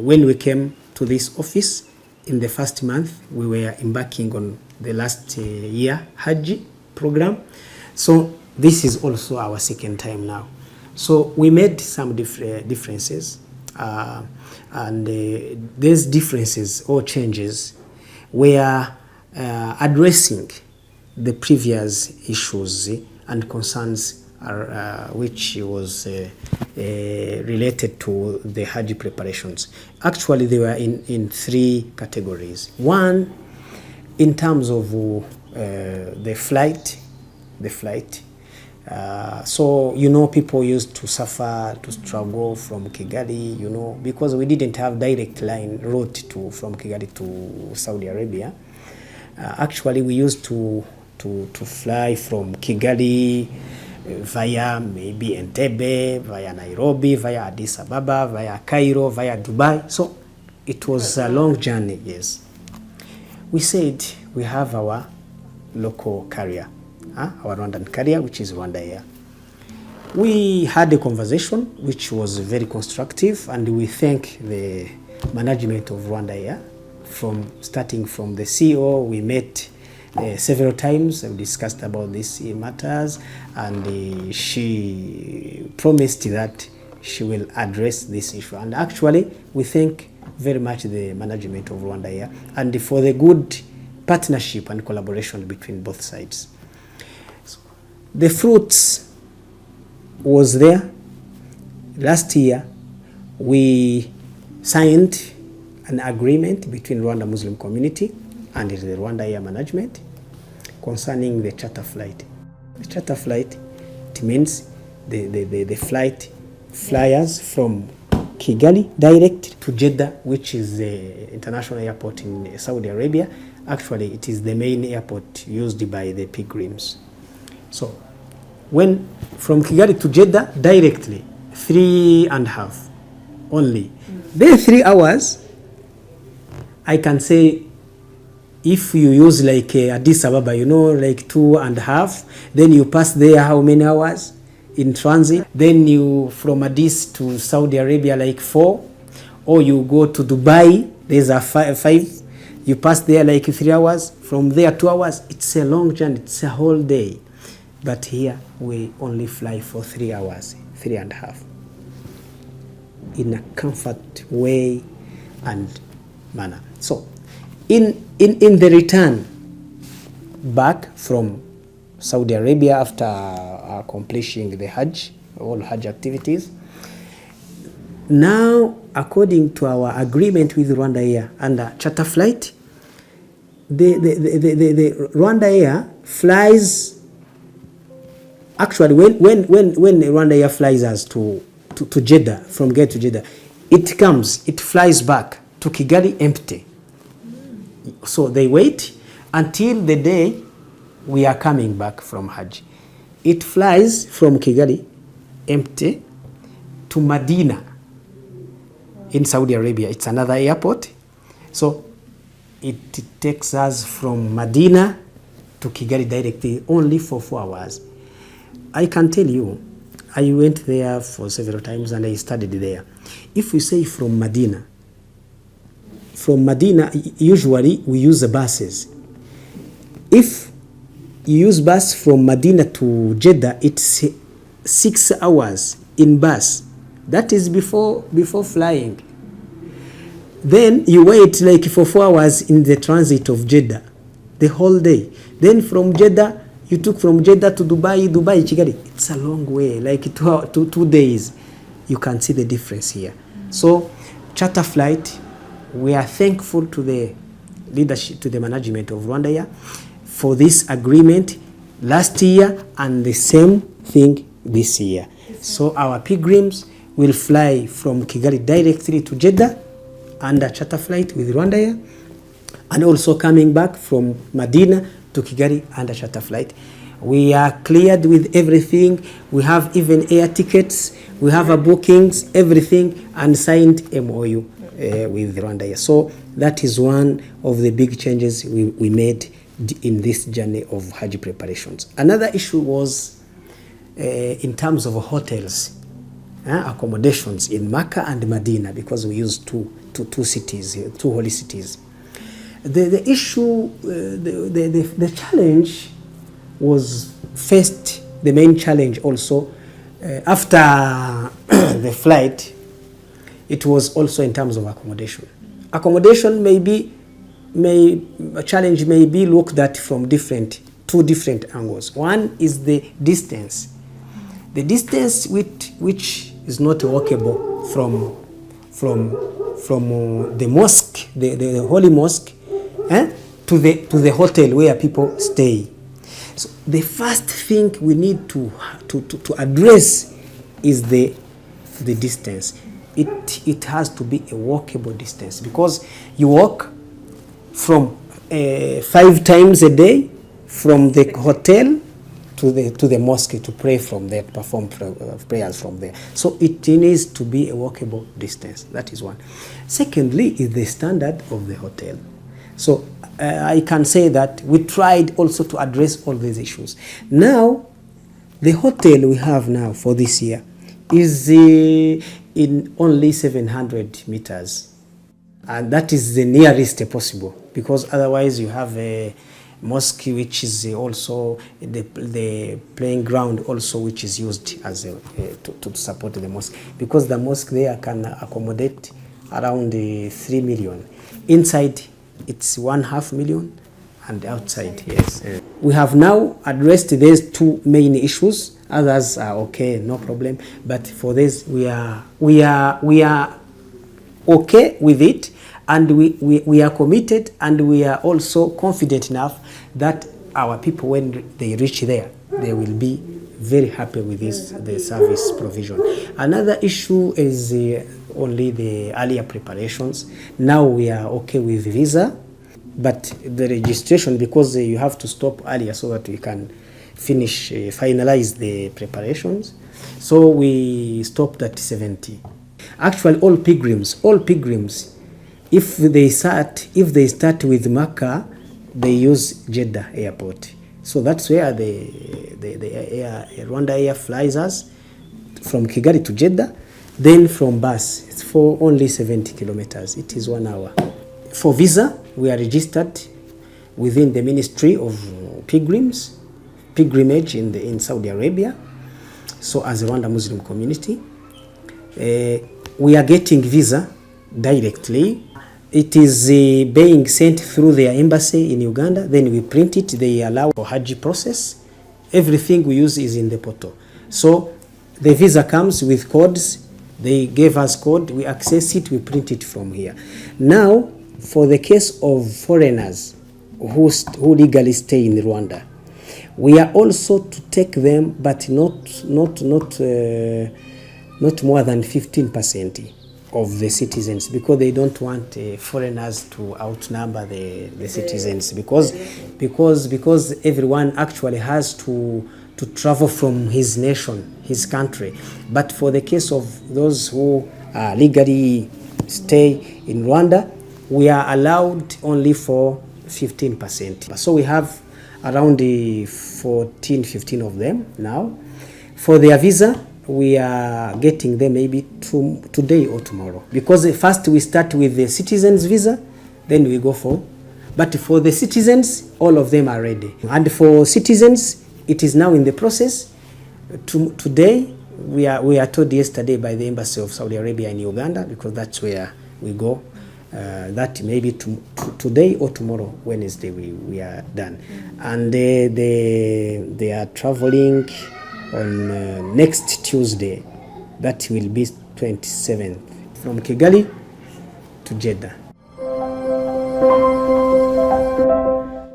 When we came to this office in the first month, we were embarking on the last year Hajj program. So this is also our second time now. So we made some differences, and these differences or changes were addressing the previous issues and concerns which was related to the Hajj preparations. Actually, they were in three categories. One, in terms of the flight. So, people used to suffer, to struggle from Kigali, because we didn't have direct line route from Kigali to Saudi Arabia. Actually, we used to fly from Kigali via maybe Entebbe, via Nairobi, via Addis Ababa, via Cairo, via Dubai. So it was a long journey, yes. We said we have our local carrier, our Rwandan carrier, which is RwandAir. We had a conversation which was very constructive, and we thank the management of RwandAir. Starting from the CEO, we met several times and discussed about these matters, and she promised that she will address this issue. And actually, we thank very much the management of RwandAir and for the good partnership and collaboration between both sides. So, the fruits was there. Last year, we signed an agreement between Rwanda Muslim Community and the RwandAir management concerning the charter flight. The charter flight, it means the flyers from Kigali direct to Jeddah, which is the international airport in Saudi Arabia. Actually, it is the main airport used by the pilgrims. So, when from Kigali to Jeddah directly, 3.5 only. Then 3 hours, I can say, if you use like Addis Ababa, like 2.5, then you pass there how many hours in transit? Then you from Addis to Saudi Arabia like 4, or you go to Dubai, there's a 5, you pass there like 3 hours, from there 2 hours. It's a long journey, it's a whole day. But here we only fly for 3 hours, 3.5, in a comfort way and manner. So, in the return back from Saudi Arabia after accomplishing the Hajj, all Hajj activities, now according to our agreement with RwandAir under charter flight, the RwandAir flies. Actually, when RwandAir flies us to Jeddah, from Gate to Jeddah, it flies back to Kigali empty. So they wait until the day we are coming back from Hajj. It flies from Kigali empty to Medina in Saudi Arabia. It's another airport. So it takes us from Medina to Kigali directly only for 4 hours. I can tell you, I went there for several times and I studied there. If we say from Medina, usually we use the buses. If you use bus from Medina to Jeddah, it's 6 hours in bus. That is before flying. Then you wait like for 4 hours in the transit of Jeddah, the whole day. Then from Jeddah, you took from Jeddah to Dubai, Kigali. It's a long way, like 2 days. You can see the difference here. So, charter flight, we are thankful to the leadership, to the management of RwandAir for this agreement last year and the same thing this year. So our pilgrims will fly from Kigali directly to Jeddah under charter flight with RwandAir, and also coming back from Medina to Kigali under charter flight. We are cleared with everything. We have even air tickets. We have bookings, everything, and signed MOU with RwandAir. So that is one of the big changes we made in this journey of Hajj preparations. Another issue was in terms of hotels. accommodations in Mecca and Medina, because we used two cities, two holy cities. The issue, the challenge was faced, the main challenge also, after the flight, it was also in terms of accommodation. Accommodation a challenge may be looked at from two different angles. One is the distance. The distance which is not walkable from the mosque, the holy mosque, to the hotel where people stay. So the first thing we need to address is the distance. It has to be a walkable distance, because you walk from 5 times a day from the hotel to the mosque to pray from there, perform prayers from there. So it needs to be a walkable distance. That is one. Secondly is the standard of the hotel. So I can say that we tried also to address all these issues. Now, the hotel we have now for this year is in only 700 meters. And that is the nearest possible, because otherwise you have a mosque which is also the playing ground also, which is used as to support the mosque, because the mosque there can accommodate around 3 million. Inside it's 1.5 million, and outside, yes. We have now addressed these two main issues. Others are okay, no problem. But for this, we are okay with it, and we are committed, and we are also confident enough that our people, when they reach there, they will be very happy with the service provision. Another issue is only the earlier preparations. Now we are okay with visa, but the registration, because you have to stop earlier so that we can finalize the preparations. So we stopped at 70. Actually, all pilgrims, if they start with Mecca, they use Jeddah airport. So that's where the RwandAir flies us from Kigali to Jeddah. Then from bus, it's for only 70 kilometers. It is 1 hour. For visa, we are registered within the Ministry of Pilgrimage in Saudi Arabia. So as a Rwanda Muslim Community, we are getting visa directly. It is being sent through their embassy in Uganda. Then we print it. They allow for Hajj process. Everything we use is in the portal. So the visa comes with codes. They gave us code. We access it. We print it from here. Now, for the case of foreigners who legally stay in Rwanda, we are also to take them, but not more than 15% of the citizens, because they don't want foreigners to outnumber the citizens, because everyone actually has to travel from his nation, his country. But for the case of those who legally stay in Rwanda, we are allowed only for 15%. So we have around 15 of them now. For their visa, we are getting them maybe today or tomorrow, because first we start with the citizens visa, then we go for. But for the citizens, all of them are ready. And for citizens, it is now in the process. Today, we are told yesterday by the embassy of Saudi Arabia in Uganda, because that's where we go. That maybe today or tomorrow, Wednesday, we are done. And they are traveling on next Tuesday. That will be 27th, from Kigali to Jeddah.